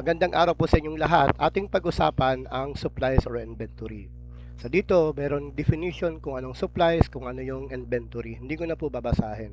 Magandang araw po sa inyong lahat. Ating pag-usapan ang supplies or inventory. So dito, meron definition kung anong supplies, kung ano yung inventory. Hindi ko na po babasahin.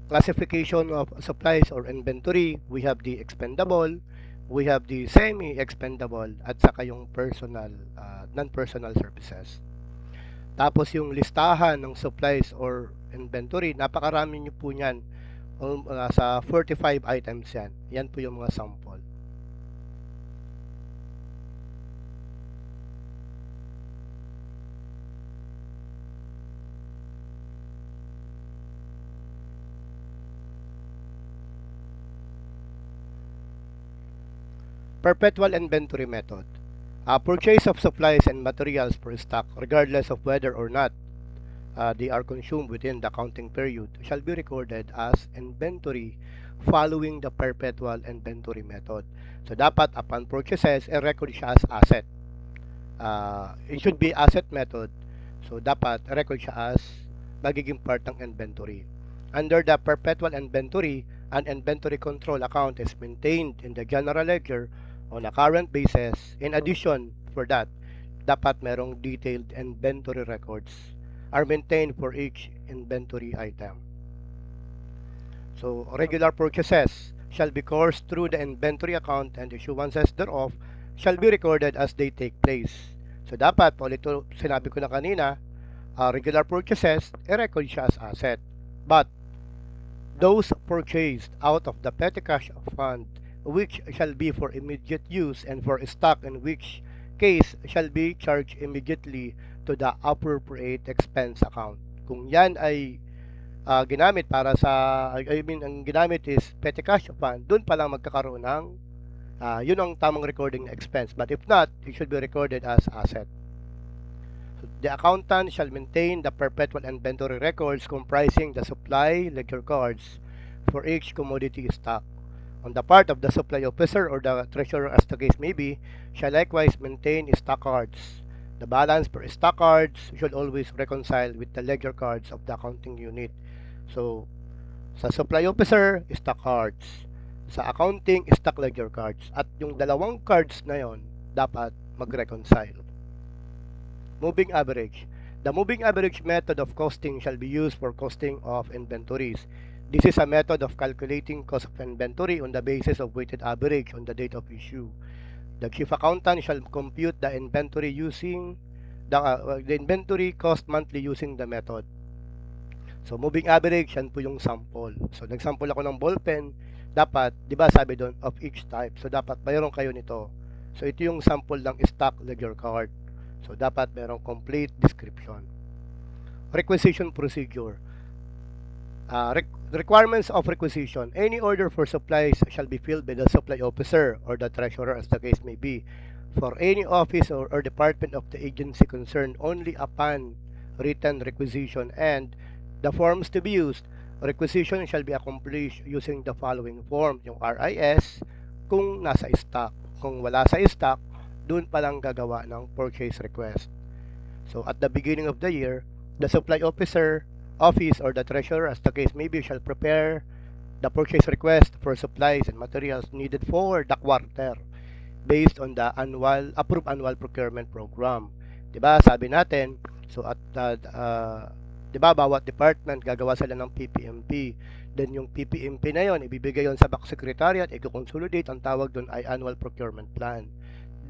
Classification of supplies or inventory, we have the expendable, we have the semi-expendable, at saka yung personal, non-personal services. Tapos yung listahan ng supplies or inventory, napakarami nyo po niyan. Sa 45 items yan. Yan po yung mga sample. Perpetual inventory method. Purchase of supplies and materials for stock, regardless of whether or not they are consumed within the accounting period, shall be recorded as inventory following the perpetual inventory method. So, dapat upon purchases, i-record siya as asset. It should be asset method. So, dapat record siya as magiging part ng inventory. Under the perpetual inventory, an inventory control account is maintained in the general ledger on a current basis. In addition, for that, dapat merong detailed inventory records are maintained for each inventory item. So, regular purchases shall be coursed through the inventory account and issuances thereof shall be recorded as they take place. So, dapat, ulit sinabi ko na kanina, regular purchases, i-record siya as asset. But, those purchased out of the petty cash fund, which shall be for immediate use and for stock, in which case shall be charged immediately to the appropriate expense account. Kung yan ay ginamit para sa, ang ginamit is petty cash fund, dun pa lang magkakaroon ng, yun ang tamang recording na expense. But if not, it should be recorded as asset. The accountant shall maintain the perpetual inventory records comprising the supply ledger cards for each commodity stock. On the part of the supply officer or the treasurer, as the case may be, shall likewise maintain stock cards. The balance per stock cards should always reconcile with the ledger cards of the accounting unit. So, sa supply officer, stock cards. Sa accounting, stock ledger cards. At yung dalawang cards na yon dapat mag-reconcile. Moving average. The moving average method of costing shall be used for costing of inventories. This is a method of calculating cost of inventory on the basis of weighted average on the date of issue. The chief accountant shall compute the inventory using the inventory cost monthly using the method. So, moving average, yan po yung sample. So, nag-sample ako ng ballpen. Dapat, di ba sabi doon, of each type. So, dapat mayroon kayo nito. So, ito yung sample ng stock ledger card. So, dapat mayroong complete description. Requisition procedure. Requirements of requisition. Any order for supplies shall be filled by the supply officer or the treasurer, as the case may be, for any office or department of the agency concerned only upon written requisition, and the forms to be used. Requisition shall be accomplished using the following form, yung RIS, kung nasa stock. Kung wala sa stock, dun pa lang gagawa ng purchase request. So, at the beginning of the year, the supply officer, office, or the treasurer, as the case may be, shall prepare the purchase request for supplies and materials needed for the quarter based on the approved annual procurement program. Diba, sabi natin, so at diba, bawat department gagawa sila ng PPMP. Then yung PPMP na yon, ibibigay yon sa back secretariat, i-consolidate, ang tawag doon ay annual procurement plan.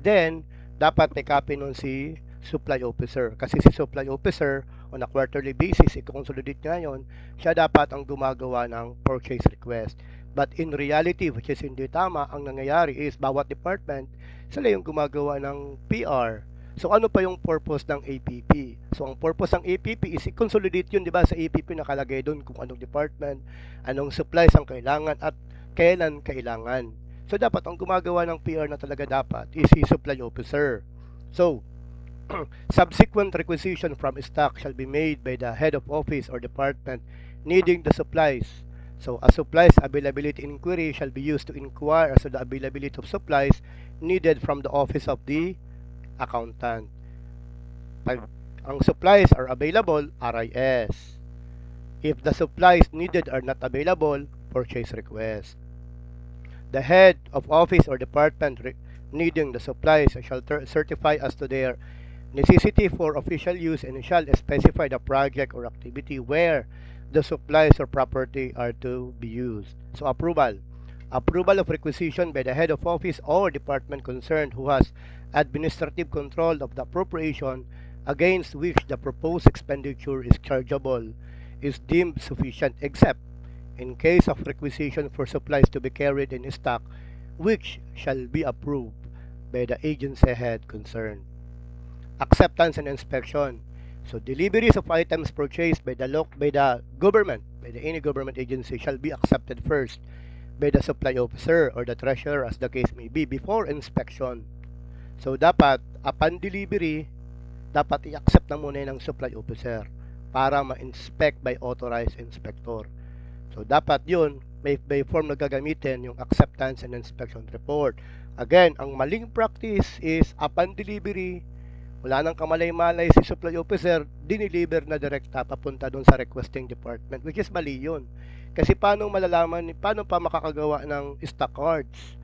Then, dapat may copy nun si supply officer. Kasi si supply officer, on a quarterly basis, i-consolidate nga yun, siya dapat ang gumagawa ng purchase request. But in reality, which is hindi tama, ang nangyayari is bawat department, sila yung gumagawa ng PR. So, ano pa yung purpose ng APP? So, ang purpose ng APP is i-consolidate yun, di ba? Sa APP nakalagay doon kung anong department, anong supplies ang kailangan, at kailan kailangan. So, dapat ang gumagawa ng PR na talaga dapat is si supply officer. So, subsequent requisition from stock shall be made by the head of office or department needing the supplies. So, a supplies availability inquiry shall be used to inquire as to the availability of supplies needed from the office of the accountant. Pag ang supplies are available, RIS. If the supplies needed are not available, purchase request. The head of office or department needing the supplies shall certify as to their necessity for official use and shall specify the project or activity where the supplies or property are to be used. So approval. Approval of requisition by the head of office or department concerned who has administrative control of the appropriation against which the proposed expenditure is chargeable is deemed sufficient except in case of requisition for supplies to be carried in stock which shall be approved by the agency head concerned. Acceptance and inspection. So deliveries of items purchased by the government, by the any government agency shall be accepted first by the supply officer or the treasurer as the case may be before inspection. So dapat upon delivery, dapat i-accept na muna ng supply officer para ma-inspect by authorized inspector. So dapat yun, may form na gagamitin yung acceptance and inspection report. Again, ang maling practice is upon delivery, wala nang kamalay-malay si supply officer, dineliver na direkta papunta doon sa requesting department, which is mali yun. Kasi paano malalaman, paano pa makakagawa ng stock cards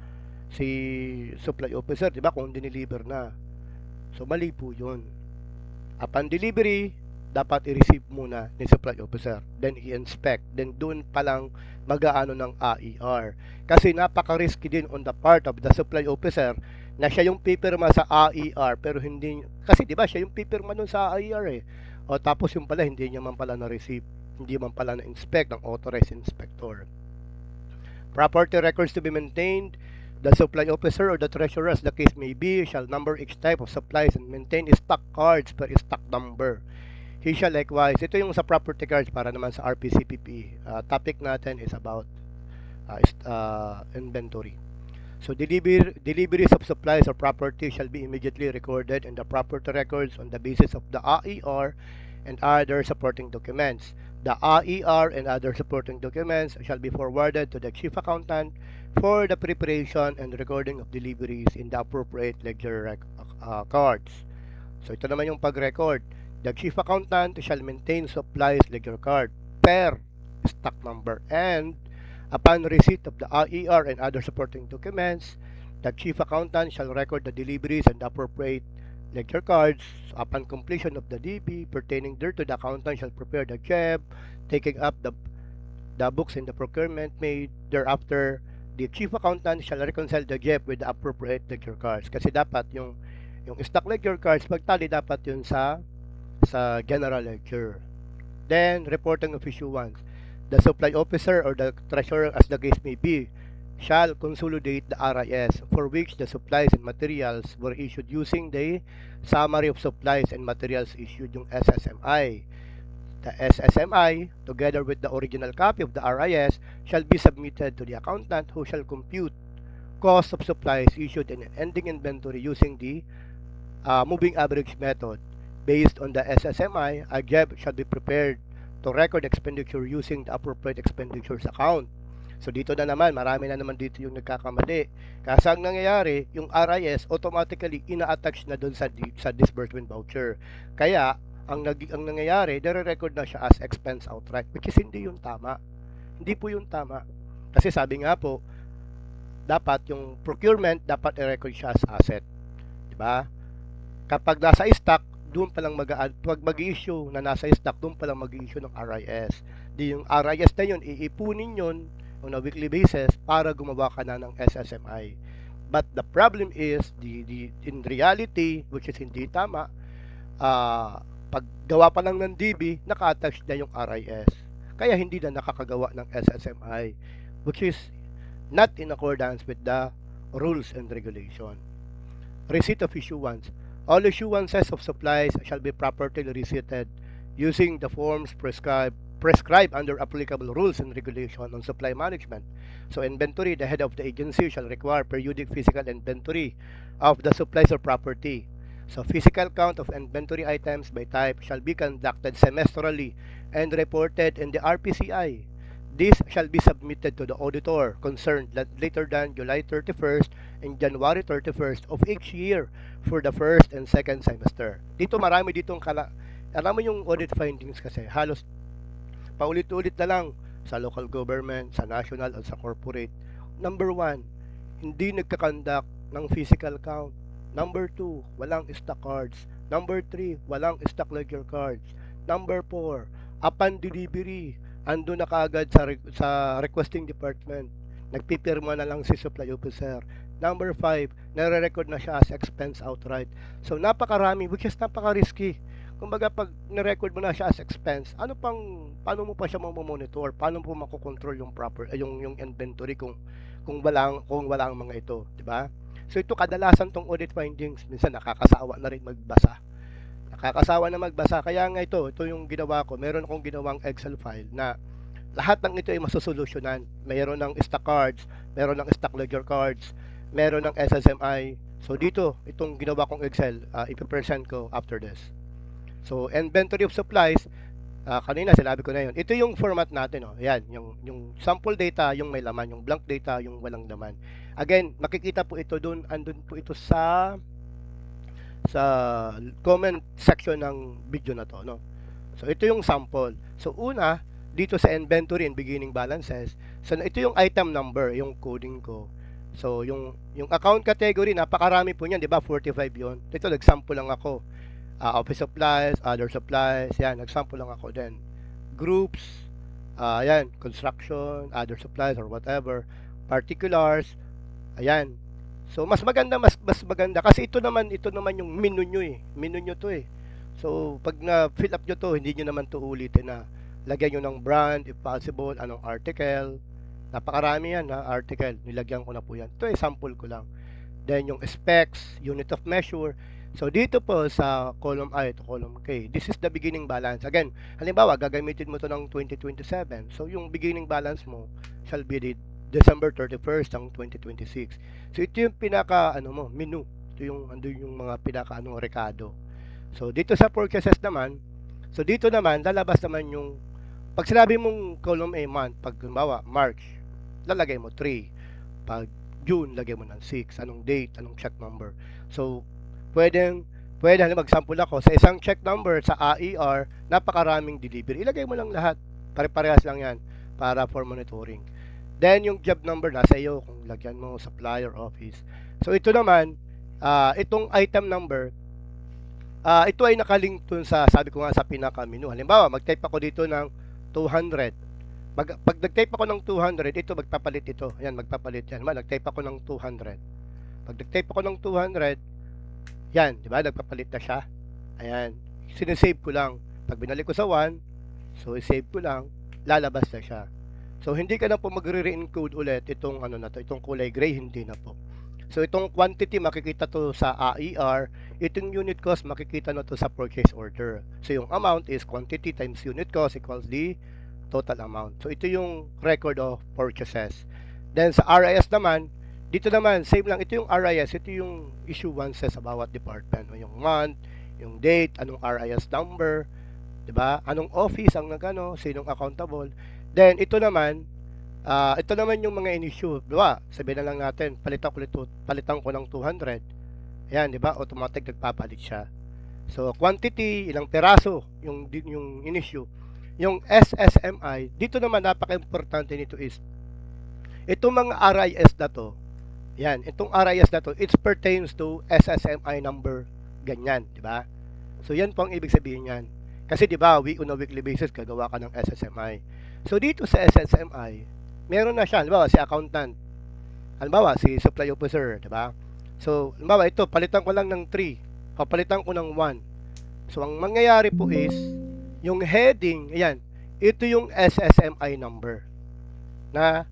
si supply officer, di ba, kung dineliver na. So mali po yun. Upon delivery, dapat i-receive muna ni supply officer, then i-inspect, then doon pa lang mag-aano ng AER. Kasi napaka-risky din on the part of the supply officer na siya yung pipirma sa AER pero hindi, kasi di ba siya yung pipirma nun sa AER eh. O tapos yung pala hindi niya man pala na-receive, hindi man pala na-inspect ng authorized inspector. Property records to be maintained. The supply officer or the treasurer as the case may be shall number each type of supplies and maintain stock cards per stock number. He shall likewise, ito yung sa property cards para naman sa RPCPP. Topic natin is about inventory. So deliveries of supplies or property shall be immediately recorded in the property records on the basis of the AER and other supporting documents. The AER and other supporting documents shall be forwarded to the chief accountant for the preparation and recording of deliveries in the appropriate ledger cards. So ito naman yung pag-record. The chief accountant shall maintain supplies ledger card per stock number and upon receipt of the AER and other supporting documents, the chief accountant shall record the deliveries and the appropriate ledger cards. Upon completion of the DB pertaining thereto, the accountant shall prepare the JEB, taking up the books in the procurement made. Thereafter, the chief accountant shall reconcile the JEB with the appropriate ledger cards. Kasi dapat yung stock ledger cards, pagtali dapat yun sa general ledger. Then, reporting of issuance. The supply officer or the treasurer as the case may be shall consolidate the RIS for which the supplies and materials were issued using the summary of supplies and materials issued yung SSMI. The SSMI together with the original copy of the RIS shall be submitted to the accountant who shall compute cost of supplies issued in ending inventory using the moving average method. Based on the SSMI, a JEB shall be prepared to record expenditure using the appropriate expenditures account. So dito na naman, marami na naman dito yung nagkakamali. Kasi ang nangyayari, yung RIS automatically ina-attach na doon sa disbursement voucher. Kaya ang nangyayari, nire-record na siya as expense outright, which is hindi yung tama. Hindi po yung tama. Kasi sabi nga po, dapat yung procurement dapat i-record siya as asset. 'Di ba? Kapag nasa stock, doon pa lang pag mag-issue na nasa stock, doon pa lang mag-issue ng RIS. Di yung RIS na yun, iipunin yun on a weekly basis para gumawa ka na ng SSMI. But the problem is, in reality, which is hindi tama, pag gawa pa lang ng DB, naka-attach na yung RIS. Kaya hindi na nakakagawa ng SSMI, which is not in accordance with the rules and regulation. Receipt of issuance. All issuances of supplies shall be properly receipted using the forms prescribed under applicable rules and regulation on supply management. So inventory, the head of the agency shall require periodic physical inventory of the supplies or property. So physical count of inventory items by type shall be conducted semestrally and reported in the RPCI. This shall be submitted to the auditor concerned later than July 31st and January 31st of each year for the first and second semester. Dito marami ditong alam mo yung audit findings kasi halos paulit-ulit na lang sa local government, sa national at sa corporate. Number one, hindi nagkakandak ng physical count. Number 2, walang stock cards. Number 3, walang stock ledger cards. Number 4, upon delivery, ando na kaagad sa requesting department. Nagpipirma na lang si supply officer. Number 5, nare-record na siya as expense outright. So napakarami, which is napaka-risky. Kumbaga pag ni-record mo na siya as expense, paano mo pa siya monitor? Paano mo makokontrol yung yung inventory kung wala ang mga ito, di ba? So ito kadalasan tong audit findings, minsan nakakasawa na rin magbasa. Nakakasawa na magbasa, kaya nga ito yung ginawa ko. Meron akong ginawang Excel file na lahat ng ito ay masosolusyonan. Meron ng stock cards, meron ng stock ledger cards, meron ng SSMI. So dito, itong ginawa kong Excel, ipipresent ko after this. So inventory of supplies, kanina sinabi ko na yun. Ito yung format natin, oh. Ayan, yung sample data, yung may laman, yung blank data, yung walang laman. Again, makikita po ito doon, andun po ito sa comment section ng video na to, no. So ito yung sample. So una, dito sa inventory and beginning balances, so ito yung item number, yung coding ko. So yung account category, napakarami po niyan, 'di ba? 45 'yon. Ito nagsample lang ako. Office supplies, other supplies, yan, nagsample lang ako din. Groups, yan, construction, other supplies or whatever. Particulars, ayan. So mas maganda kasi ito naman yung menu nyo eh. Menu nyo to eh. So pag na fill up nyo to, hindi nyo naman to ulitin na lagyan nyo ng brand if possible, anong article. Napakarami yan na article, nilagyan ko na po yan. Ito ay sample ko lang. Then yung specs, unit of measure. So dito po sa column I to column K, this is the beginning balance. Again, halimbawa gagamitin mo to ng 2027. So yung beginning balance mo shall be the December 31st ng 2026. So ito yung pinaka menu. Ito yung yung mga pinaka rekado. So dito sa purchases naman, so dito naman lalabas naman yung pag sinabi mong column A month, pag halimbawa March, lalagay mo 3. Pag June, lagay mo ng 6. Anong date, anong check number. So pwede mag-sample ako sa isang check number sa AER, napakaraming delivery. Ilagay mo lang lahat. Pare-parehas lang yan para for monitoring. Then yung job number nasa iyo kung lagyan mo supplier office. So ito naman, itong item number, ito ay nakalink dun sa sabi ko nga sa pinaka menu. Halimbawa, mag-type ako dito ng 200. Pag nag-type ako ng 200, ito magpapalit ito. Ayan, magpapalit yan. Nag-type ako ng 200. Pag nag-type ako ng 200, yan, di ba? Nagpapalit na siya. Ayan. Sinesave ko lang. Pag binalik ko sa 1, so i-save ko lang, lalabas na siya. So hindi ka na po magre-re-encode ulit itong itong kulay gray, hindi na po. So itong quantity makikita to sa AER, itong unit cost makikita na to sa purchase order. So yung amount is quantity times unit cost equals the total amount. So ito yung record of purchases. Then sa RIS naman, dito naman, same lang. Ito yung RIS. Ito yung issuances sa bawat department. Yung month, yung date, anong RIS number, diba? Anong office ang sinong accountable. Then, ito naman yung mga in-issue. Diba? Sabihin na lang natin, palitan ko ng 200. Ayan, diba? Automatic nagpapalit siya. So, quantity, ilang peraso, yung in-issue. Yung SSMI, dito naman, napaka-importante nito is, itong mga RIS na to, yan, itong RIS na to, it pertains to SSMI number, ganyan, di ba? So, yan po ang ibig sabihin yan. Kasi, di ba, on a weekly basis, gagawa ka ng SSMI. So, dito sa SSMI, meron na siya, halimbawa, si accountant, halimbawa, si supply officer, di ba? So, halimbawa, ito, palitan ko lang ng 3, papalitan ko ng 1. So, ang mangyayari po is, yung heading, ayan, ito yung SSMI number, na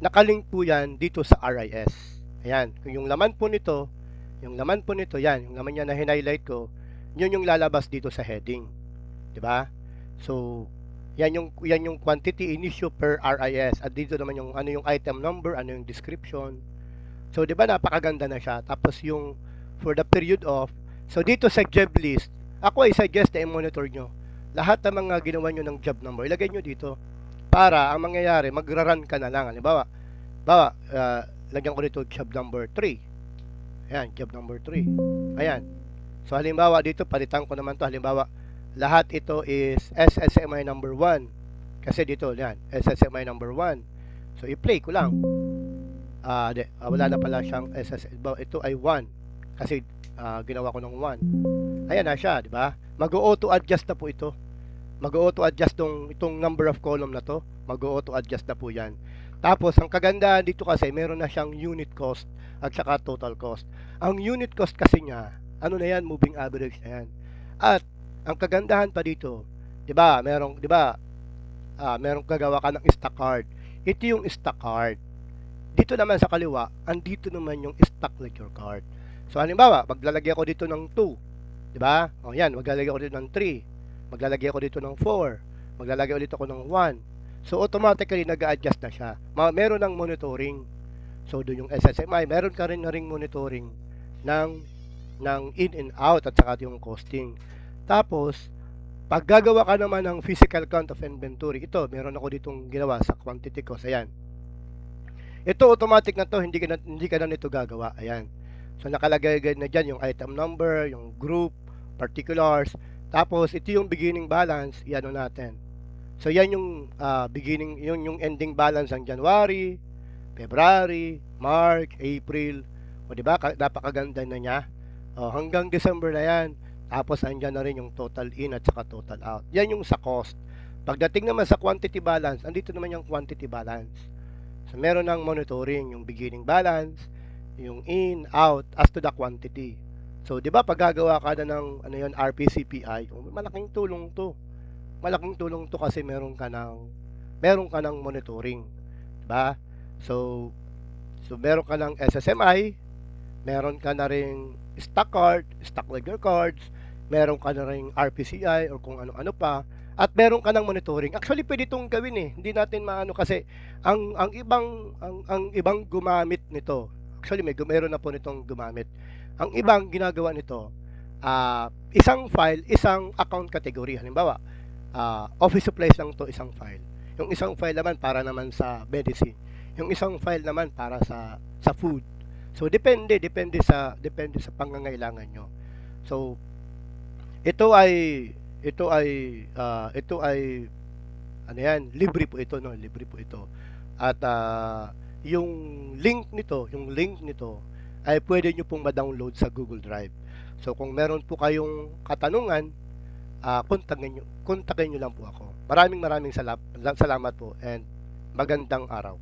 nakalink po yan dito sa RIS. Ayan, kung yung laman po nito, yan, yung laman niya na highlight ko, yun yung lalabas dito sa heading. 'Di ba? So, yan yung quantity in issue per RIS. At dito naman yung yung item number, yung description. So, 'di ba napakaganda na siya. Tapos yung for the period of, so dito sa job list, ako ay suggest na i-monitor nyo. Lahat ng mga ginawa nyo ng job number, ilagay nyo dito. Para ang mangyayari, magra-run ka na lang. Halimbawa, lagyan ko dito job number 3. Ayan, job number 3. Ayan. So, halimbawa dito, palitan ko naman to. Halimbawa, lahat ito is SSMI number 1. Kasi dito, yan, SSMI number 1. So, i-play ko lang. wala na pala siyang SSL. Ito ay 1 kasi ginawa ko ng 1. Ayan na siya, di ba? Mag-auto adjust na po ito. Mag-auto adjust itong number of column na to. Mag-auto adjust na po 'yan. Tapos ang kagandahan dito kasi meron na siyang unit cost at saka total cost. Ang unit cost kasi niya, ano na 'yan, moving average na 'yan. At ang kagandahan pa dito, 'di ba? Merong gagawa ka ng stock card. Ito yung stock card. Dito naman sa kaliwa, andito naman yung stock ledger card. So halimbawa, maglalagay ako dito ng 2, 'di ba? O yan, maglalagay ako dito ng 3, maglalagay ako dito ng 4, maglalagay ulit ako ng 1. So automatically nag-a-adjust na siya. Meron ng monitoring. So doon yung SSMI, meron ka rin na ring monitoring ng in and out at saka yung costing. Tapos pag gagawa ka naman ng physical count of inventory, ito meron ako ditong ginawa sa quantity cost. Ayan. Ito automatic na to, hindi ka na nito gagawa. Ayan. So nakalagay na diyan yung item number, yung group, particulars. Tapos ito yung beginning balance, iano natin. So yan yung beginning, yung ending balance ng January, February, March, April. O di ba? Napakaganda na niya. Hanggang December na yan. Tapos andyan na rin yung total in at saka total out. Yan yung sa cost. Pagdating naman sa quantity balance, andito naman yung quantity balance. So meron ng monitoring yung beginning balance, yung in, out, as to the quantity. So, di ba pag gagawa ka na ng RPCPI, malaking tulong to. Malaking tulong to kasi meron ka ng monitoring, di ba? So meron ka ng SSMI, meron ka na ring stock card, stock ledger cards, meron ka na ring RPCI or kung ano-ano pa, at meron ka ng monitoring. Actually, pwede itong gawin eh. Hindi natin maano kasi ang ibang gumamit nito. Actually, meron na po nitong gumamit. Ang ibang ginagawa nito, isang file, isang account category. Halimbawa, office supplies lang to, isang file. Yung isang file naman para naman sa medicine. Yung isang file naman para sa food. So depende sa pangangailangan nyo. So ito ay ano yan, libre po ito, no, libre po ito. At yung link nito ay pwede nyo pong ma-download sa Google Drive. So kung meron po kayong katanungan, kontakin nyo lang po ako. Maraming salamat po and magandang araw.